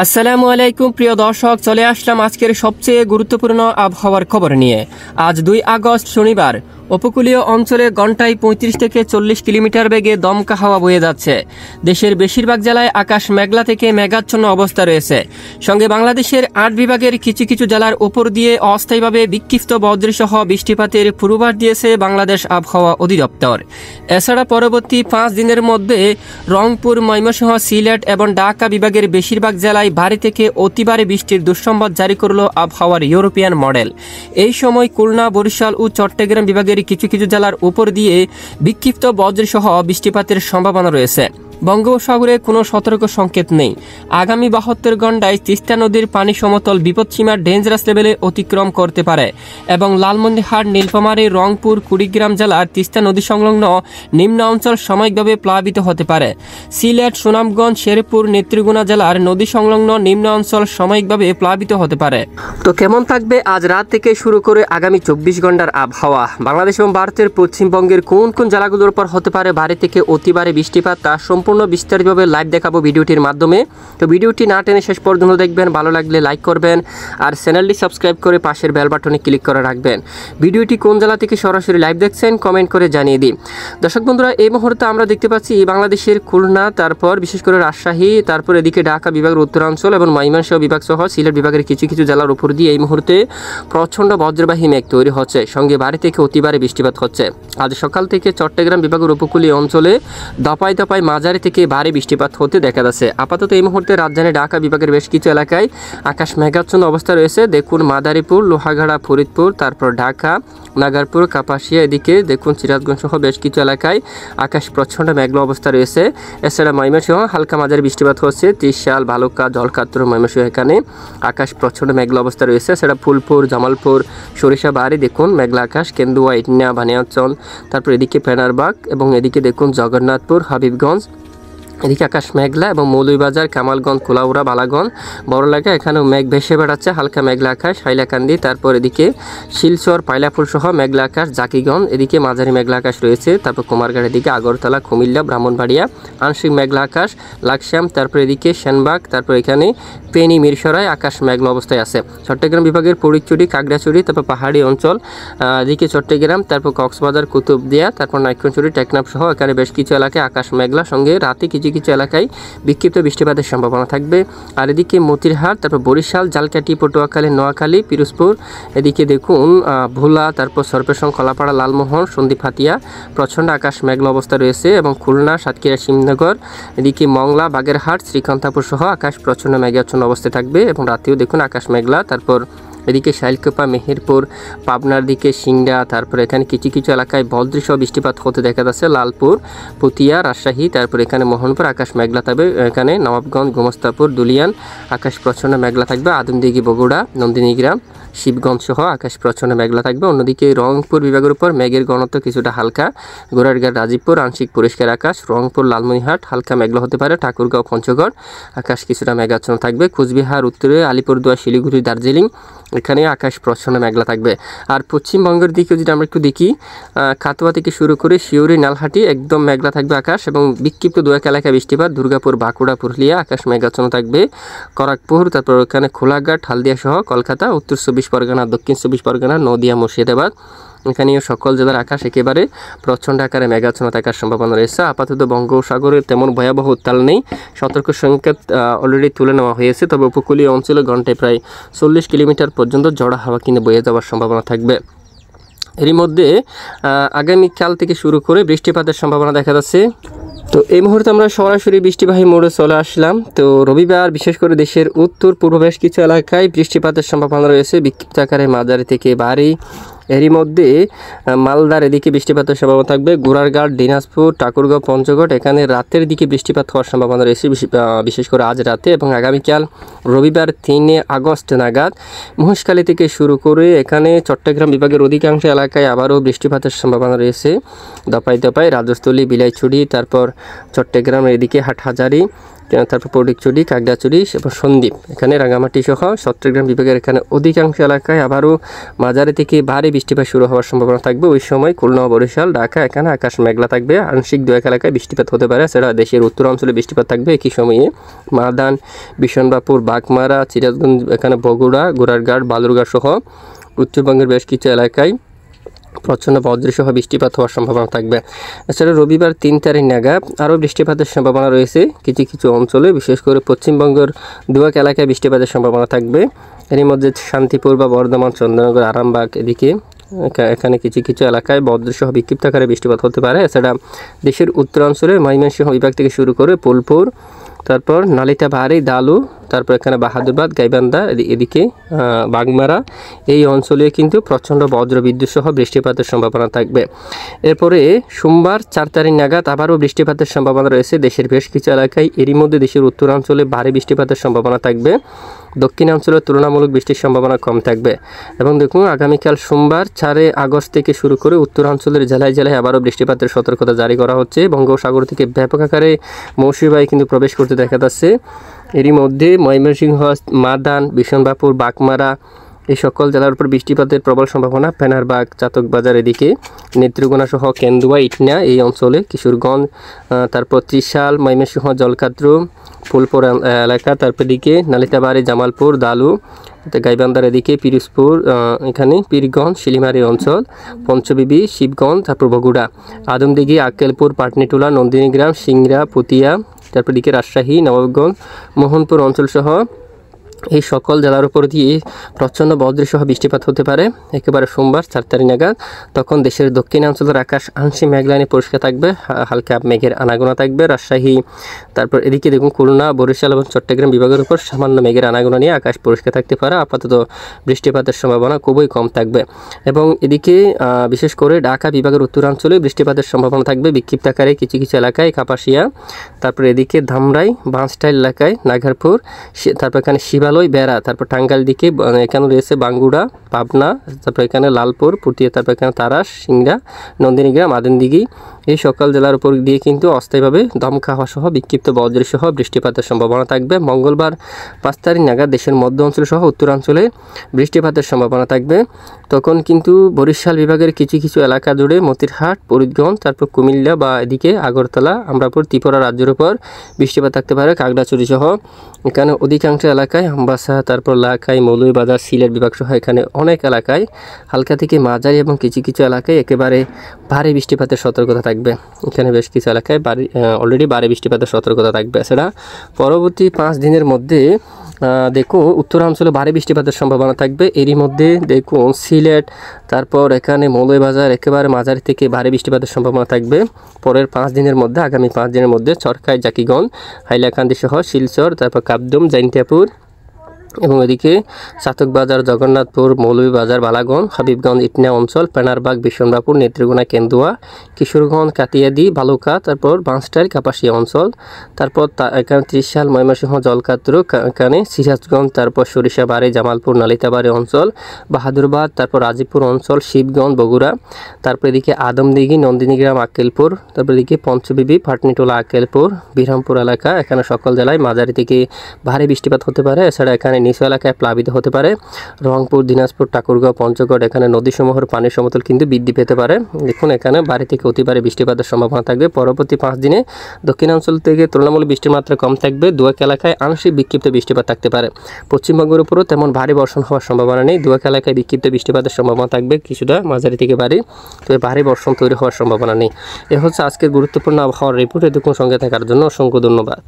আসসালামু আলাইকুম প্রিয় দর্শক, চলে আসলাম আজকের সবচেয়ে গুরুত্বপূর্ণ আবহাওয়ার খবর নিয়ে। আজ 2 আগস্ট শনিবার উপকূলীয় অঞ্চলে ঘন্টায় 35 থেকে 40 কিলোমিটার বেগে দমকা হাওয়া বয়ে যাচ্ছে। দেশের বেশিরভাগ জেলায় আকাশ মেঘলা থেকে মেঘাচ্ছন্ন অবস্থা রয়েছে। সঙ্গে বাংলাদেশের 8 বিভাগের কিছু কিছু জেলার উপর দিয়ে অস্থায়ীভাবে বিক্ষিপ্ত বজ্রসহ বৃষ্টিপাতের পূর্বাভাস দিয়েছে বাংলাদেশ আবহাওয়া অধিদপ্তর। এছাড়া পরবর্তী 5 দিনের মধ্যে রংপুর, ময়মনসিংহ, সিলেট এবং ঢাকা বিভাগের বেশিরভাগ জেলায় ভারী থেকে অতি ভারী বৃষ্টির দুঃসংবাদ জারি করল আবহাওয়ার ইউরোপিয়ান মডেল। এই সময় খুলনা, বরিশাল ও চট্টগ্রাম বিভাগের কিছু কিছু জেলার উপর দিয়ে বিক্ষিপ্ত বজ্রসহ বৃষ্টিপাতের সম্ভাবনা রয়েছে। বঙ্গোপসাগরে কোনো সতর্ক সংকেত নেই। আগামী 72 ঘন্টায় তিস্তা নদীর পানি সমতল বিপদসীমার ডেঞ্জারাস লেভেলে অতিক্রম করতে পারে এবং লালমনিরহাট, নীলফামারী, রংপুর, কুড়িগ্রাম জেলার তিস্তা নদী সংলগ্ন নিম্ন অঞ্চল সাময়িকভাবে প্লাবিত হতে পারে। সিলেট, সুনামগঞ্জ, শেরপুর, নেত্রীগুনা জেলার নদী সংলগ্ন নিম্ন অঞ্চল সাময়িকভাবে প্লাবিত হতে পারে। তো কেমন থাকবে আজ রাত থেকে শুরু করে আগামী 24 ঘন্টার আবহাওয়া? বাংলাদেশ এবং ভারতের পশ্চিমবঙ্গের কোন কোন জেলাগুলোর উপর হতে পারে ভারী থেকে অতি ভারী বৃষ্টিপাত, তা সম্পূর্ণ বিস্তারিতভাবে লাইভ দেখাবো ভিডিওটির মাধ্যমে। তো ভিডিওটি না টেনে শেষ পর্যন্ত দেখবেন, ভালো লাগলে লাইক করবেন আর চ্যানেলটি সাবস্ক্রাইব করে পাশের বেল বাটনে ক্লিক করে রাখবেন। ভিডিওটি কোন জেলা থেকে সরাসরি লাইভ দেখছেন কমেন্ট করে জানিয়ে দিন। দর্শক বন্ধুরা, এই মুহূর্তে আমরা দেখতে পাচ্ছি বাংলাদেশের খুলনা, তারপর বিশেষ করে রাজশাহী, তারপর এদিকে ঢাকা বিভাগের উত্তরাঞ্চল এবং ময়মনসিংহ বিভাগ সহ সিলেট বিভাগের কিছু কিছু জেলার উপর দিয়ে এই মুহূর্তে প্রচণ্ড বজ্রবাহী মেঘ তৈরি হচ্ছে, সঙ্গে ভারী থেকে অতি ভারী বৃষ্টিপাত হচ্ছে। আজ সকাল থেকে চট্টগ্রাম বিভাগের উপকূলীয় অঞ্চলে দপায় দপায় মাঝারি থেকে ভারী বৃষ্টিপাত হতে দেখা যাচ্ছে। আপাতত এই মুহূর্তে রাজধানী ঢাকা বিভাগের বেশ কিছু এলাকায় আকাশ মেঘাচ্ছন্ন অবস্থা রয়েছে। দেখুন মাদারীপুর, লোহাগাড়া, ফরিদপুর, তারপর ঢাকা, নাগারপুর, কাপাসিয়া, এদিকে দেখুন সিরাজগঞ্জ সহ বেশ কিছু এলাকায় আকাশ প্রচণ্ড মেঘলা অবস্থা রয়েছে। এছাড়া ময়মনসিংহ হালকা মাঝারি বৃষ্টিপাত হচ্ছে। ত্রিশাল, ভালুকা, জলকাত্র, ময়মনসিংহ এখানে আকাশ প্রচণ্ড মেঘলা অবস্থা রয়েছে। এছাড়া ফুলপুর, জামালপুর, সরিষাবাড়ি দেখুন মেঘলা আকাশ, কেন্দুয়া, ইটনা, বানিয়াচল, তারপর এদিকে ফেনারবাগ এবং এদিকে দেখুন জগন্নাথপুর, হাবিবগঞ্জ, এদিকে আকাশ মেঘলা এবং মৌলভীবাজার, কামালগঞ্জ, কুলাউড়া, বালাগঞ্জ, বড়লেখা এখানেও মেঘ ভেসে বেড়াচ্ছে, হালকা মেঘলা আকাশ। হাইলাকান্দি, তারপর এদিকে শিলচর, পাইলাপুর সহ মেঘলা আকাশ। জাকিগঞ্জ এদিকে মাঝারি মেঘলা আকাশ রয়েছে। তারপর কুমারঘাট, এদিকে আগরতলা, কুমিল্লা, ব্রাহ্মণবাড়িয়া আংশিক মেঘলা আকাশ। লাকসাম, তারপর এদিকে সেনবাগ, তারপর এখানে ফেনী, মিরসরাই আকাশ মেঘলা অবস্থায় আছে। চট্টগ্রাম বিভাগের ফটিকছড়ি, খাগড়াছড়ি, তারপর পাহাড়ি অঞ্চল, এদিকে চট্টগ্রাম, তারপর কক্সবাজার, কুতুবদিয়া, তারপর নাইক্ষ্যংছড়ি, টেকনাফ সহ এখানে বেশ কিছু এলাকায় আকাশ মেঘলা, সঙ্গে রাতে কিছু কিছু এলাকায় বিক্ষিপ্ত বৃষ্টিপাতের সম্ভাবনা থাকবে। আর এদিকে মতিরহাট, তারপর বরিশাল, জালকাঠি, পটুয়াখালী, নোয়াখালী, পিরোজপুর, এদিকে দেখুন ভোলা, তারপর সরপেশন, কলাপাড়া, লালমোহন, সন্দ্বীপ, হাতিয়া প্রচণ্ড আকাশ মেঘলা অবস্থা রয়েছে এবং খুলনা, সাতক্ষীরা, শিবনগর, এদিকে মংলা, বাগেরহাট, শ্রীকান্তাপুর সহ আকাশ প্রচণ্ড মেঘাচ্ছন্ন অবস্থায় থাকবে এবং রাতেও দেখুন আকাশ মেঘলা। তারপর এদিকে শাইলকোপা, মেহেরপুর, পাবনার দিকে সিংড়া, তারপর এখানে কিছু কিছু এলাকায় বজ্রসহ বৃষ্টিপাত হতে দেখা যাচ্ছে। লালপুর, পুতিয়া, রাজশাহী, তারপর এখানে মোহনপুর আকাশ মেঘলা থাকবে। এখানে নবাবগঞ্জ, গোমস্তাপুর, দুলিয়ান আকাশ প্রচণ্ড মেঘলা থাকবে। আদমদিঘি, বগুড়া, নন্দিনীগ্রাম, শিবগঞ্জ সহ আকাশ প্রচণ্ড মেঘলা থাকবে। অন্যদিকে রংপুর বিভাগের উপর মেঘের ঘনত্ব কিছুটা হালকা। গোড়ারঘাট, রাজীবপুর আংশিক পরিষ্কার আকাশ। রংপুর, লালমনিরহাট হালকা মেঘলা হতে পারে। ঠাকুরগাঁও, পঞ্চগড় আকাশ কিছুটা মেঘাচ্ছন্ন থাকবে। কুচবিহার, উত্তরে আলিপুরদুয়ার, শিলিগুড়ি, দার্জিলিং এখানে আকাশ প্রচণ্ড মেঘলা থাকবে। আর পশ্চিমবঙ্গের দিকে যদি আমরা একটু দেখি, কাটোয়া থেকে শুরু করে শিউরি, নালহাটি একদম মেঘলা থাকবে আকাশ এবং বিক্ষিপ্ত দু এক এলাকায় বৃষ্টিপাত। দুর্গাপুর, বাঁকুড়া, পুরুলিয়া আকাশ মেঘাচ্ছন্ন থাকবে। খড়গপুর, তারপর ওখানে খোলাঘাট, হালদিয়া সহ কলকাতা, উত্তর 24 পরগনা, দক্ষিণ 24 পরগনা, নদিয়া, মুর্শিদাবাদ এখানেও সকল জেলার আকাশ একেবারে প্রচণ্ড আকারে মেঘাচ্ছন্ন থাকার সম্ভাবনা রয়েছে। আপাতত বঙ্গোপসাগরে তেমন ভয়াবহ উত্তাল নেই, সতর্ক সংকেত অলরেডি তুলে নেওয়া হয়েছে। তবে উপকূলীয় অঞ্চলে ঘন্টায় প্রায় 40 কিলোমিটার পর্যন্ত ঝড়ো হাওয়া কিন্তু বয়ে যাওয়ার সম্ভাবনা থাকবে। এরই মধ্যে আগামীকাল থেকে শুরু করে বৃষ্টিপাতের সম্ভাবনা দেখা যাচ্ছে। তো এই মুহূর্তে আমরা সরাসরি বৃষ্টিবাহী মোড়ে চলে আসলাম। তো রবিবার বিশেষ করে দেশের উত্তর পূর্ব বেশ কিছু এলাকায় বৃষ্টিপাতের সম্ভাবনা রয়েছে, বিক্ষিপ্ত আকারে মাঝারি থেকে ভারী। এরই মধ্যে মালদার এদিকে বৃষ্টিপাতের সম্ভাবনা থাকবে। গোড়ারঘাট, দিনাজপুর, ঠাকুরগাঁও, পঞ্চগড় এখানে রাতের দিকে বৃষ্টিপাত হওয়ার সম্ভাবনা রয়েছে, বিশেষ করে আজ রাতে এবং আগামীকাল রবিবার 3 আগস্ট নাগাদ মহেশখালী থেকে শুরু করে এখানে চট্টগ্রাম বিভাগের অধিকাংশ এলাকায় আবারও বৃষ্টিপাতের সম্ভাবনা রয়েছে। দপায় দপায় রাজস্থলী, বিলাইছড়ি, তারপর চট্টগ্রামের এদিকে হাটহাজারী, তারপর ফটিকছড়ি, খাগড়াছড়ি এবং সন্দ্বীপ, এখানে রাঙামাটি সহ চট্টগ্রাম বিভাগের এখানে অধিকাংশ এলাকায় আবারও মাঝারি থেকে ভারী বৃষ্টিপাত শুরু হওয়ার সম্ভাবনা থাকবে। ওই সময় খুলনা, বরিশাল, ঢাকা এখানে আকাশ মেঘলা থাকবে, আংশিক দু এক এলাকায় বৃষ্টিপাত হতে পারে। এছাড়া দেশের উত্তরাঞ্চলে বৃষ্টিপাত থাকবে। একই সময়ে মাদান, বিশনবাপুর, বাগমারা, সিরাজগঞ্জ, এখানে বগুড়া, গোড়ারঘাট, বালুরঘাট সহ উত্তরবঙ্গের বেশ কিছু এলাকায় প্রচণ্ড বজ্রসহ বৃষ্টিপাত হওয়ার সম্ভাবনা থাকবে। এছাড়া রবিবার 3 তারিখ নাগাদ আরও বৃষ্টিপাতের সম্ভাবনা রয়েছে কিছু কিছু অঞ্চলে, বিশেষ করে পশ্চিমবঙ্গের দু এক এলাকায় বৃষ্টিপাতের সম্ভাবনা থাকবে। এর মধ্যে শান্তিপুর বা বর্ধমান, চন্দননগর, আরামবাগ এদিকে এখানে কিছু কিছু এলাকায় বজ্রসহ বিক্ষিপ্ত আকারে বৃষ্টিপাত হতে পারে। এছাড়া দেশের উত্তরাঞ্চলে ময়মনসিংহ বিভাগ থেকে শুরু করে ফুলপুর, তারপর নালিতাবাড়ি, দালু, তারপর এখানে বাহাদুরবাদ, গাইবান্ধা এদিকে বাগমারা এই অঞ্চলে কিন্তু প্রচণ্ড বজ্রবিদ্যুৎ সহ বৃষ্টিপাতের সম্ভাবনা থাকবে। এরপরে সোমবার 4 তারিখ নাগাদ আবারও বৃষ্টিপাতের সম্ভাবনা রয়েছে দেশের বেশ কিছু এলাকায়। এরই মধ্যে দেশের উত্তরাঞ্চলে ভারী বৃষ্টিপাতের সম্ভাবনা থাকবে, দক্ষিণাঞ্চলে তুলনামূলক বৃষ্টির সম্ভাবনা কম থাকবে। এবং দেখুন আগামীকাল সোমবার 4 আগস্ট থেকে শুরু করে উত্তরাঞ্চলের জেলায় জেলায় আবারও বৃষ্টিপাতের সতর্কতা জারি করা হচ্ছে। বঙ্গোপসাগর থেকে ব্যাপক আকারে মৌসুমী বায়ু কিন্তু প্রবেশ করতে দেখা যাচ্ছে। এরই মধ্যে ময়মনসিংহ, মাদান, বিশনবাপুর, বাগমারা এই সকল জেলার উপর বৃষ্টিপাতের প্রবল সম্ভাবনা। ফেনারবাগ, চাতকবাজার এদিকে নেত্রকোনা সহ কেন্দুয়া, ইটনা এই অঞ্চলে, কিশোরগঞ্জ, তারপর ত্রিশাল, ময়মনসিংহ, জলকাদ্রু, ফুলপুর এলাকা, তারপর এদিকে নালিতাবাড়ি, জামালপুর, দালু, গাইবান্ধার এদিকে পিরোজপুর, এখানে পীরগঞ্জ, শিলিমারি অঞ্চল, পঞ্চবিবি, শিবগঞ্জ, তারপর বগুড়া, আদমদিঘি, আক্কেলপুর, পাটনিটোলা, নন্দিনীগ্রাম, সিংড়া, পুতিয়া, তারপর দিকে রাজশাহী, নবাবগঞ্জ, মোহনপুর অঞ্চলসহ এই সকল জেলার উপর দিয়ে প্রচণ্ড বজ্রসহ বৃষ্টিপাত হতে পারে একেবারে সোমবার 4 তারিখ নাগাদ। তখন দেশের দক্ষিণাঞ্চলের আকাশ আংশিক মেঘলাইনে পরিষ্কার থাকবে, হালকা মেঘের আনাগোনা থাকবে। রাজশাহী, তারপর এদিকে দেখুন খুলনা, বরিশাল এবং চট্টগ্রাম বিভাগের উপর সামান্য মেঘের আনাগোনা নিয়ে আকাশ পরিষ্কার থাকতে পারে। আপাতত বৃষ্টিপাতের সম্ভাবনা খুবই কম থাকবে। এবং এদিকে বিশেষ করে ঢাকা বিভাগের উত্তরাঞ্চলে বৃষ্টিপাতের সম্ভাবনা থাকবে বিক্ষিপ্ত আকারে কিছু কিছু এলাকায়, কাপাসিয়া, তারপর এদিকে ধামরাই, বাঁশটাইল এলাকায়, নাগারপুর, তারপর এখানে শিবালয়, বেড়া, তারপর টাঙ্গাইল দিকে এখানে রয়েছে বাঙ্গুড়া, পাবনা, তারপর এখানে লালপুর, পুটিয়া, তারপর এখানে তারাস, সিংড়া, নন্দিনীগ্রাম, আদমদিঘি এই সকল জেলার উপর দিয়ে কিন্তু অস্থায়ীভাবে দমকা হাওয়া সহ বিক্ষিপ্ত বজ্রসহ বৃষ্টিপাতের সম্ভাবনা থাকবে। মঙ্গলবার 5 তারিখ নাগাদ দেশের মধ্য অঞ্চল সহ উত্তরাঞ্চলে বৃষ্টিপাতের সম্ভাবনা থাকবে। তখন কিন্তু বরিশাল বিভাগের কিছু কিছু এলাকা জুড়ে মতিরহাট, ফরিদগঞ্জ, তারপর কুমিল্লা বা এদিকে আগরতলা, আমরাপুর, ত্রিপুরা রাজ্যের উপর বৃষ্টিপাত থাকতে পারে। খাগড়াছড়ি সহ এখানে অধিকাংশ এলাকায়, আমবাসা, তারপর লাখাই, মৌলভীবাজার, সিলেট বিভাগ সহ এখানে অনেক এলাকায় হালকা থেকে মাঝারি এবং কিছু কিছু এলাকায় একেবারে ভারী বৃষ্টিপাতের সতর্কতা থাকবে। এখানে বেশ কিছু এলাকায় অলরেডি ভারী বৃষ্টিপাতের সতর্কতা থাকবে। এছাড়া পরবর্তী 5 দিনের মধ্যে দেখুন উত্তরাঞ্চলে ভারী বৃষ্টিপাতের সম্ভাবনা থাকবে। এরই মধ্যে দেখুন সিলেট, তারপর এখানে মৌলভীবাজার একেবারে মাঝারি থেকে ভারী বৃষ্টিপাতের সম্ভাবনা থাকবে। পরের 5 দিনের মধ্যে, আগামী 5 দিনের মধ্যে চরকাই, জাকিগঞ্জ, হাইলাকান্দি সহ শিলচর, তারপর কাবদুম, জাইন্তিয়াপুর এবং এদিকে চাতকবাজার, জগন্নাথপুর, মৌলভীবাজার, বালাগঞ্জ, হাবিবগঞ্জ, ইটনা অঞ্চল, পেনারবাগ, বিশনবাপুর, নেত্রকোনা, কেন্দুয়া, কিশোরগঞ্জ, কাতিয়াদি, বালুকা, তারপর বাঁশটাইল, কাপাসিয়া অঞ্চল, তারপর এখানে ত্রিশাল, ময়মনসিংহ, জলকাদ্রু, এখানে সিরাজগঞ্জ, তারপর সরিষাবাড়ি, জামালপুর, নালিতাবাড়ি অঞ্চল, বাহাদুরবাদ, তারপর রাজীবপুর অঞ্চল, শিবগঞ্জ, বগুড়া, তারপর এদিকে আদমদিঘি, নন্দিনীগ্রাম, আক্কেলপুর, তারপর এদিকে পঞ্চবিবি, পাটনিটোলা, আক্কেলপুর, বিরামপুর এলাকা, এখানে সকল জেলায় মাঝারি থেকে ভারী বৃষ্টিপাত হতে পারে। এছাড়া এখানে নিচু এলাকায় প্লাবিত হতে পারে। রংপুর, দিনাজপুর, ঠাকুরগাঁও, পঞ্চগড় এখানে নদীসমূহের পানির সমতল কিন্তু বৃদ্ধি পেতে পারে। দেখুন এখানে ভারী থেকে অতি ভারী বৃষ্টিপাতের সম্ভাবনা থাকবে। পরবর্তী 5 দিনে দক্ষিণাঞ্চল থেকে তুলনামূলক বৃষ্টির মাত্রা কম থাকবে। দু এক এলাকায় আংশিক বিক্ষিপ্ত বৃষ্টিপাত থাকতে পারে। পশ্চিমবঙ্গের উপরও তেমন ভারী বর্ষণ হওয়ার সম্ভাবনা নেই। দু এক এলাকায় বিক্ষিপ্ত বৃষ্টিপাতের সম্ভাবনা থাকবে, কিছুটা মাঝারি থেকে ভারী, তবে ভারী বর্ষণ তৈরি হওয়ার সম্ভাবনা নেই। এ হচ্ছে আজকের গুরুত্বপূর্ণ আবহাওয়ার রিপোর্ট। এতক্ষণ সঙ্গে থাকার জন্য অসংখ্য ধন্যবাদ।